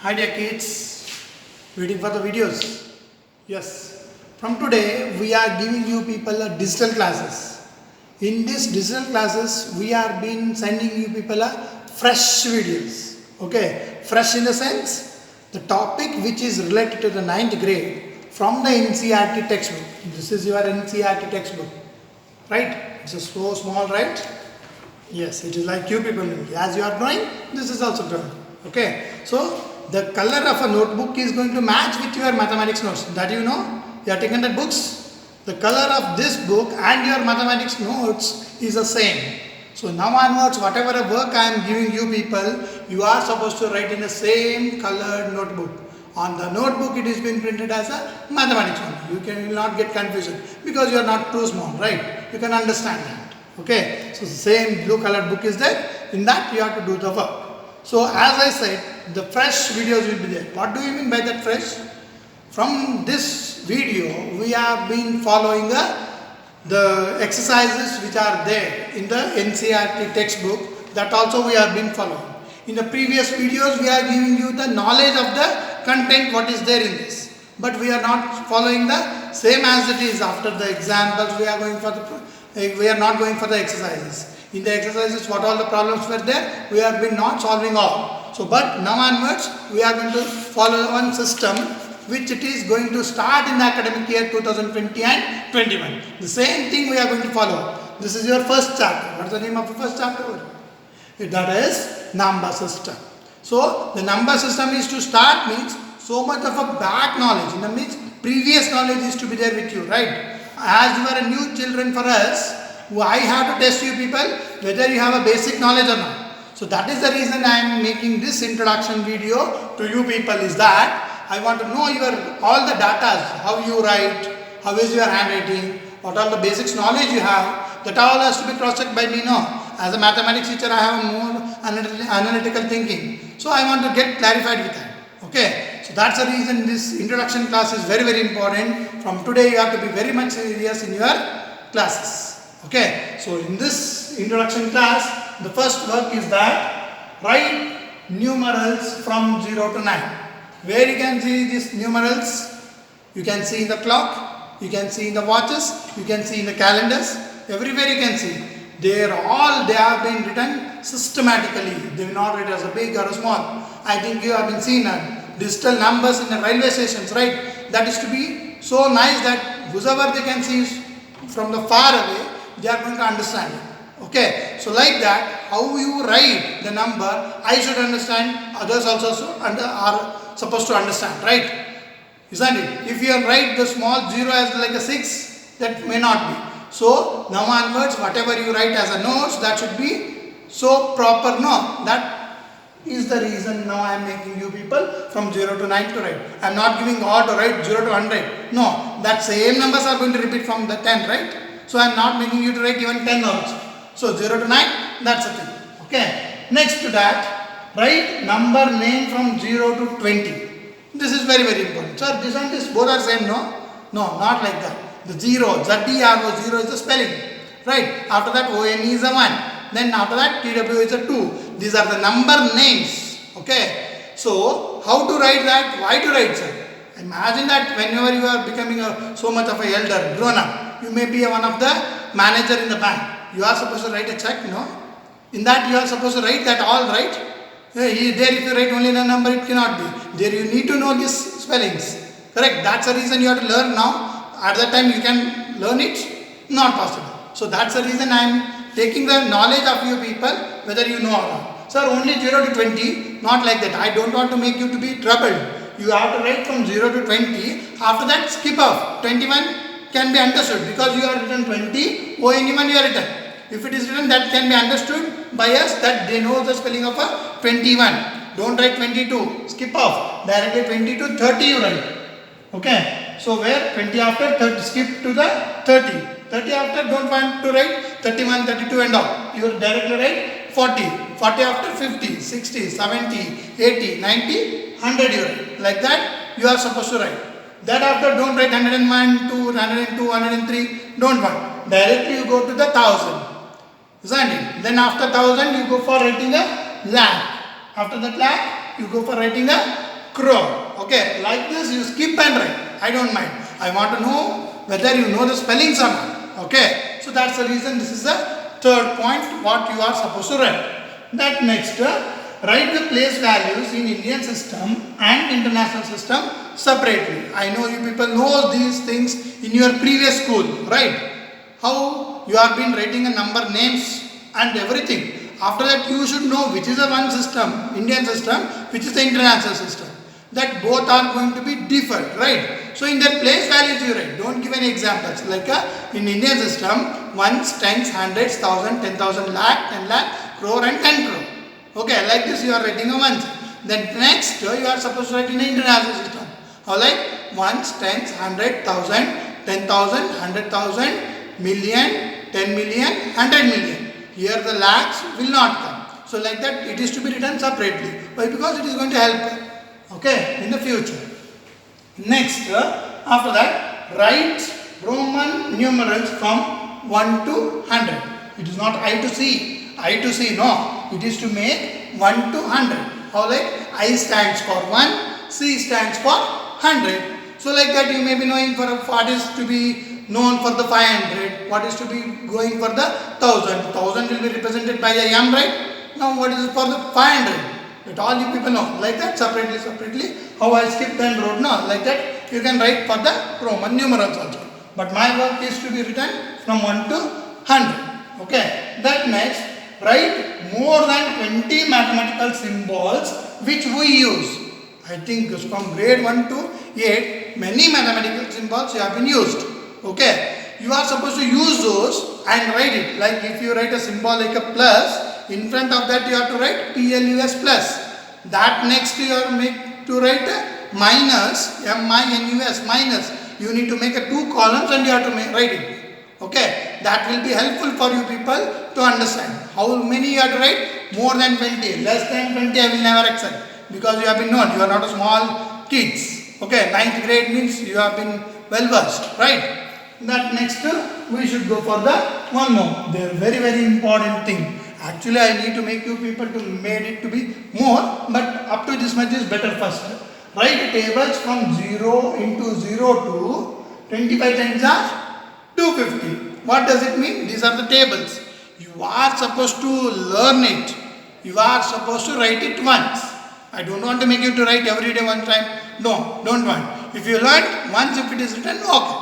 Hi dear kids, waiting for the videos. Yes, from today we are giving you people a digital classes. In this digital classes we are been sending you people a fresh videos. Okay, fresh in the sense the topic which is related to the ninth grade from the NCERT textbook. This is your NCERT textbook, right? It's so small, right? Yes, it is like you people. As you are drawing, this is also drawing. Okay, so the color of a notebook is going to match with your mathematics notes. That you know, you are taken the books. The color of this book and your mathematics notes is the same. So now onwards, whatever work I am giving you people, you are supposed to write in the same colored notebook. On the notebook, it is being printed as a mathematics one. You will not get confusion because you are not too small, right? You can understand that. Okay, so the same blue colored book is there. In that you have to do the work. So as I said, the fresh videos will be there. What do you mean by that fresh? From this video, we have been following the exercises which are there in the NCERT textbook. That also we have been following. In the previous videos, we are giving you the knowledge of the content what is there in this. But we are not following the same as it is after the examples. We are not going for the exercises. In the exercises, what all the problems were there, we have been not solving all. So, but now onwards, we are going to follow one system which it is going to start in the academic year 2020 and 21. The same thing we are going to follow. This is your first chapter. What is the name of the first chapter? That is number system. So, the number system is to start means so much of a back knowledge. In the means previous knowledge is to be there with you, right? As you are a new children for us, I have to test you people whether you have a basic knowledge or not. So that is the reason I am making this introduction video to you people is that I want to know your all the data, how you write, how is your handwriting, what all the basics knowledge you have. That all has to be cross-checked by me now. As a mathematics teacher, I have more analytical thinking. So I want to get clarified with that. Okay, so that's the reason this introduction class is very, very important. From today, you have to be very much serious in your classes. Okay, so in this introduction class, the first work is that write numerals from 0 to 9. Where you can see these numerals, you can see in the clock, you can see in the watches, you can see in the calendars, everywhere you can see. They have been written systematically. They will not write as a big or a small. I think you have been seeing digital numbers in the railway stations, right? That is to be so nice that whoever they can see from the far away, they are going to understand it. Okay, so like that, how you write the number, I should understand, others also are supposed to understand, right? Isn't it? If you write the small 0 as like a 6, that may not be. So now onwards, whatever you write as a notes, that should be so proper. No, that is the reason now I am making you people from 0 to 9 to write. I am not giving all to write 0 to 100. No, that same numbers are going to repeat from the 10, right? So I am not making you to write even 10 also. So 0 to 9, that's the thing. Okay. Next to that, write number name from 0 to 20. This is very, very important. Sir, this and this both are same, no? No, not like that. The 0, ZDRO, 0 is the spelling. Right. After that, ONE is a 1. Then after that, TW is a 2. These are the number names. Okay. So, how to write that? Why to write, sir? Imagine that whenever you are becoming so much of a elder, grown up, you may be one of the manager in the bank. You are supposed to write a check, no? In that you are supposed to write that all, right? There if you write only a number, it cannot be. There you need to know these spellings. Correct? That's the reason you have to learn now. At that time you can learn it? Not possible. So that's the reason I am taking the knowledge of you people, whether you know or not. Sir, only 0 to 20, not like that. I don't want to make you to be troubled. You have to write from 0 to 20. After that, skip off. 21 can be understood because you are written 20, ONE you are written. If it is written, that can be understood by us that they know the spelling of a 21. Don't write 22. Skip off. Directly 20 to 30 you write. Okay. So where 20 after 30, skip to the 30. 30 after don't want to write 31, 32 and all. You directly write 40. 40 after 50, 60, 70, 80, 90, 100 you write. Like that you are supposed to write. That after don't write 101, 2, 102, 103. Don't want. Directly you go to the 1000. Isn't it? Then after 1000 you go for writing a lakh. After that lakh you go for writing a crore. Okay, like this you skip and write. I don't mind. I want to know whether you know the spellings or not. Okay, so that's the reason this is the third point what you are supposed to write. That next, write the place values in Indian system and international system separately. I know you people know these things in your previous school, right? How you have been writing a number names and everything. After that you should know which is the one system, Indian system, which is the international system. That both are going to be different, right? So in their place values you write. Don't give any examples. Like in Indian system, ones, tens, hundreds, thousand, 10,000, lakh, 10 lakh, crore and 10 crore. Okay, like this you are writing a ones. Then next you are supposed to write in the international system. How like ones, tens, 100, 1,000, 10,000, 100,000, million, 10 million, 100 million. Here the lakhs will not come. So like that it is to be written separately. Why? Because it is going to help. Okay, in the future. Next, after that, write Roman numerals from 1 to 100. It is not I to C. I to C, no. It is to make 1 to 100. How like I stands for 1, C stands for 100. So like that you may be knowing for what is to be known for the 500, what is to be going for the 1000. 1000 will be represented by a M, right? Now what is for the 500? That all you people know. Like that separately. How I skipped and wrote, no. Like that you can write for the Roman numerals also. But my work is to be written from 1 to 100. Okay. That next, write more than 20 mathematical symbols which we use. I think from grade 1 to 8, many mathematical symbols have been used. Okay. You are supposed to use those and write it. Like if you write a symbol like a plus, in front of that you have to write PLUS plus. That next you are make to write minus, MINUS minus. You need to make a 2 columns and you have to write it. Okay. That will be helpful for you people to understand. How many you have to write? More than 20. Less than 20 I will never accept. Because you have been known. You are not a small kids. Okay. 9th grade means you have been well versed. Right. That next we should go for the one more. They are very important thing. Actually I need to make you people to made it to be more, but up to this much is better first. Write tables from 0 into 0 to 25 times are 250. What does it mean? These are the tables. You are supposed to learn it. You are supposed to write it once. I don't want to make you to write every day one time. No, don't want. If you learn once, if it is written, okay.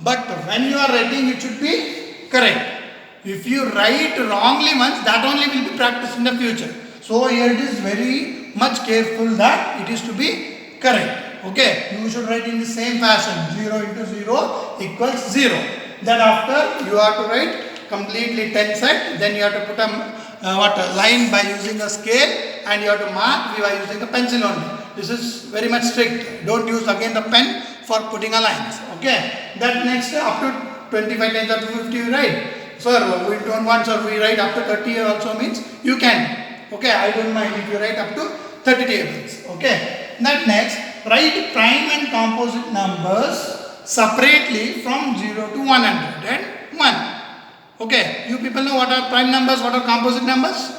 But when you are writing, it should be correct. If you write wrongly once, that only will be practiced in the future. So here it is very much careful that it is to be correct. Okay, you should write in the same fashion. 0 into 0 equals 0. Then after you have to write completely 10 set. Then you have to put a line by using a scale, and you have to mark by using a pencil only. This is very much strict. Don't use again the pen for putting a lines. Okay. That next up to 25 times up to 50 you write. Sir, we don't want, sir, we write up to 30 also means you can. Okay, I don't mind if you write up to 30 tables. Okay. That next, write prime and composite numbers separately from 0 to 101. Okay, you people know what are prime numbers, what are composite numbers?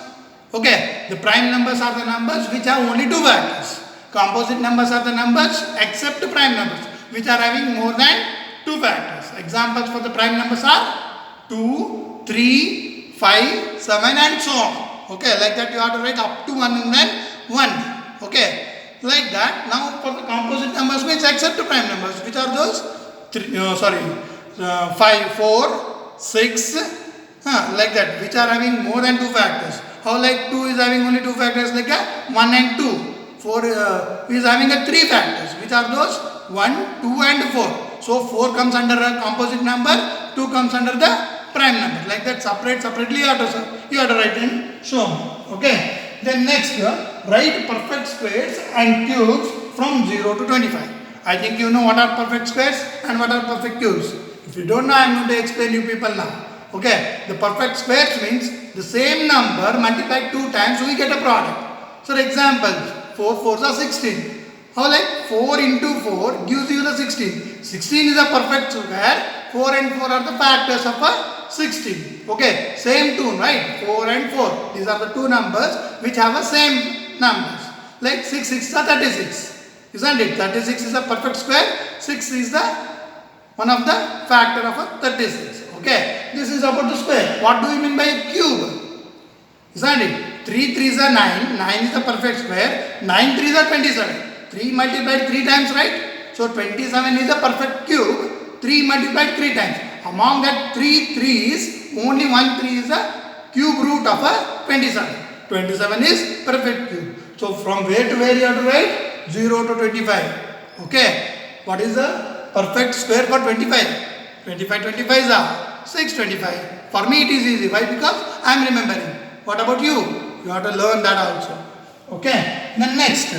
Okay, the prime numbers are the numbers which have only 2 factors. Composite numbers are the numbers except prime numbers which are having more than 2 factors. Examples for the prime numbers are 2, 3, 5, 7 and so on. Okay, like that you have to write up to 101. Okay, like that. Now for the composite numbers means except the prime numbers, which are those 5, 4, 6, like that, which are having more than 2 factors. How like 2 is having only 2 factors, like 1 and 2. 4 is having a 3 factors, which are those 1, 2 and 4. So 4 comes under a composite number, 2 comes under the prime number. Like that, separately you have to write in show. Okay. Then next, write perfect squares and cubes from 0 to 25. I think you know what are perfect squares and what are perfect cubes. If you don't know, I am going to explain you people now. Okay. The perfect squares means the same number multiplied 2 times, we get a product. So example, 4 4s are 16. How like 4 into 4 gives you the 16. 16 is a perfect square. 4 and 4 are the factors of a 16. Okay, same tune, right? 4 and 4. These are the 2 numbers which have the same numbers. Like 6 6 are 36. Isn't it? 36 is a perfect square. 6 is the one of the factor of a 36. Okay. This is about the square. What do you mean by a cube? Isn't it? 3 3s are 9. 9 is the perfect square. 9 3s are 27. 3 multiplied 3 times, right? So 27 is a perfect cube. 3 multiplied 3 times. Among that 3 3s, only one 3 is a cube root of a 27. 27 is perfect cube. So from where to where you have to write? 0 to 25. Okay. What is the perfect square for 25? 25 is a 625. For me it is easy. Why? Because I am remembering. What about you? You have to learn that also. Okay. Then next,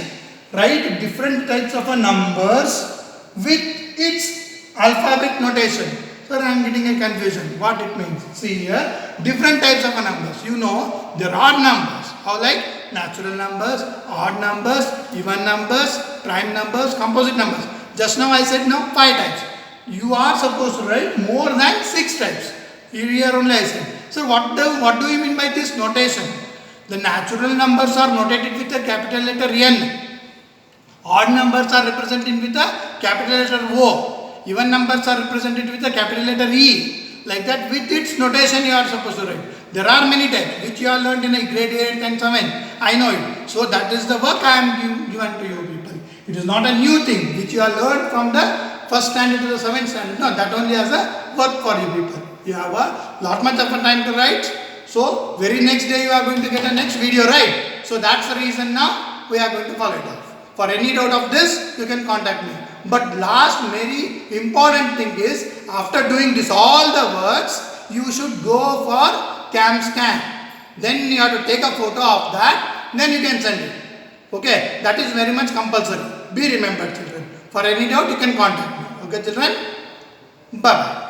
write different types of numbers with its alphabet notation. Sir, I am getting a confusion. What it means? See here, different types of numbers. You know, there are numbers. How like natural numbers, odd numbers, even numbers, prime numbers, composite numbers. Just now I said now 5 types. You are supposed to write more than 6 types. Here only I said. So what do you mean by this notation? The natural numbers are notated with a capital letter N. Odd numbers are represented with a capital letter O. Even numbers are represented with a capital letter E. Like that, with its notation you are supposed to write. There are many types which you have learned in a grade 8 and 7. I know it. So that is the work I am given to you people. It is not a new thing which you have learned from the first standard to the 7th standard. No, that only has a work for you people. You have a lot much of a time to write. So very next day you are going to get a next video, right? So that's the reason now we are going to follow it off. For any doubt of this, you can contact me. But last very important thing is, after doing this all the works, you should go for cam scan. Then you have to take a photo of that, then you can send it. Okay, that is very much compulsory. Be remembered children. For any doubt you can contact me. Okay children, bye bye.